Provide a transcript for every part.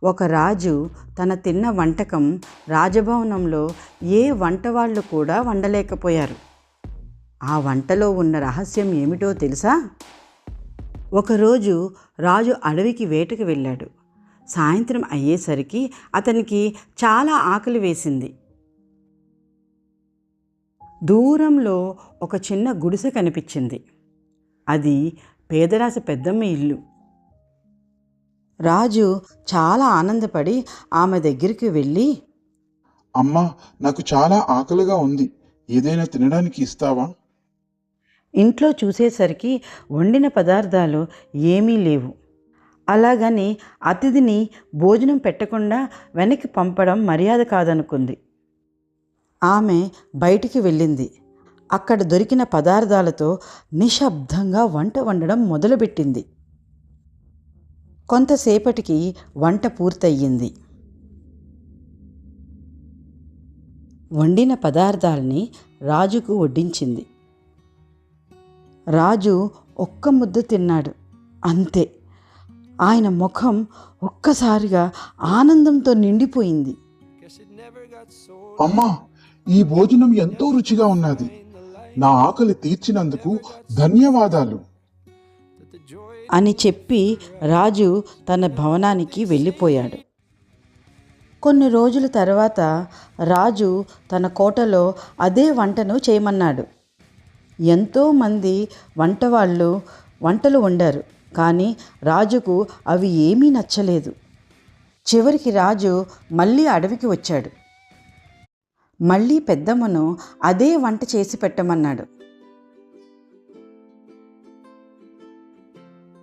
ఒక రాజు తన తిన్న వంటకం రాజభవనంలో ఏ వంటవాళ్ళు కూడా వండలేకపోయారు. ఆ వంటలో ఉన్న రహస్యం ఏమిటో తెలుసా? ఒకరోజు రాజు అడవికి వేటకు వెళ్ళాడు. సాయంత్రం అయ్యేసరికి అతనికి చాలా ఆకలి వేసింది. దూరంలో ఒక చిన్న గుడిసె కనిపించింది. అది పేదరాశి పెద్దమ్మ ఇల్లు. రాజు చాలా ఆనందపడి ఆమె దగ్గరికి వెళ్ళి, అమ్మా, నాకు చాలా ఆకలిగా ఉంది. ఏదైనా తినడానికి ఇస్తావా? ఇంట్లో చూసేసరికి వండిన పదార్థాలు ఏమీ లేవు. అలాగని అతిథిని భోజనం పెట్టకుండా వెనక్కి పంపడం మర్యాద కాదనుకుంది. ఆమె బయటికి వెళ్ళింది. అక్కడ దొరికిన పదార్థాలతో నిశ్శబ్దంగా వంట వండడం మొదలుపెట్టింది. కొంతసేపటికి వంట పూర్తయింది. వండిన పదార్థాలని రాజుకు వడ్డించింది. రాజు ఒక్క ముద్ద తిన్నాడు. అంతే, ఆయన ముఖం ఒక్కసారిగా ఆనందంతో నిండిపోయింది. అమ్మా, ఈ భోజనం ఎంతో రుచిగా ఉన్నది. నా ఆకలి తీర్చినందుకు ధన్యవాదాలు అని చెప్పి రాజు తన భవనానికి వెళ్ళిపోయాడు. కొన్ని రోజుల తర్వాత రాజు తన కోటలో అదే వంటను చేయమన్నాడు. ఎంతోమంది వంటవాళ్ళు వంటలు వండారు, కానీ రాజుకు అవి ఏమీ నచ్చలేదు. చివరికి రాజు మళ్ళీ అడవికి వచ్చాడు. మళ్ళీ పెద్దమ్మను అదే వంట చేసి పెట్టమన్నాడు.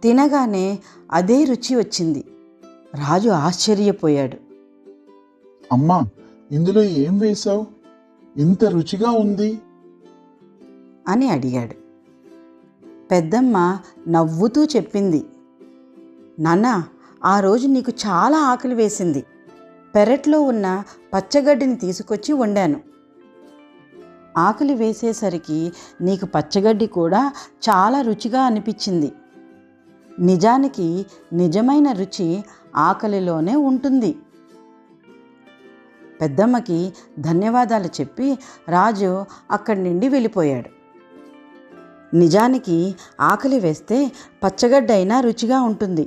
తినగానే అదే రుచి వచ్చింది. రాజు ఆశ్చర్యపోయాడు. అమ్మా, ఇందులో ఏం వేశావు? ఇంత రుచిగా ఉంది అని అడిగాడు. పెద్దమ్మ నవ్వుతూ చెప్పింది, నాన్న, ఆ రోజు నీకు చాలా ఆకలి వేసింది. పెరట్లో ఉన్న పచ్చగడ్డిని తీసుకొచ్చి వండాను. ఆకలి వేసేసరికి నీకు పచ్చగడ్డి కూడా చాలా రుచిగా అనిపించింది. నిజానికి నిజమైన రుచి ఆకలిలోనే ఉంటుంది. పెద్దమ్మకి ధన్యవాదాలు చెప్పి రాజు అక్కడి నుండి వెళ్ళిపోయాడు. నిజానికి ఆకలి వేస్తే పచ్చగడ్డ అయినా రుచిగా ఉంటుంది.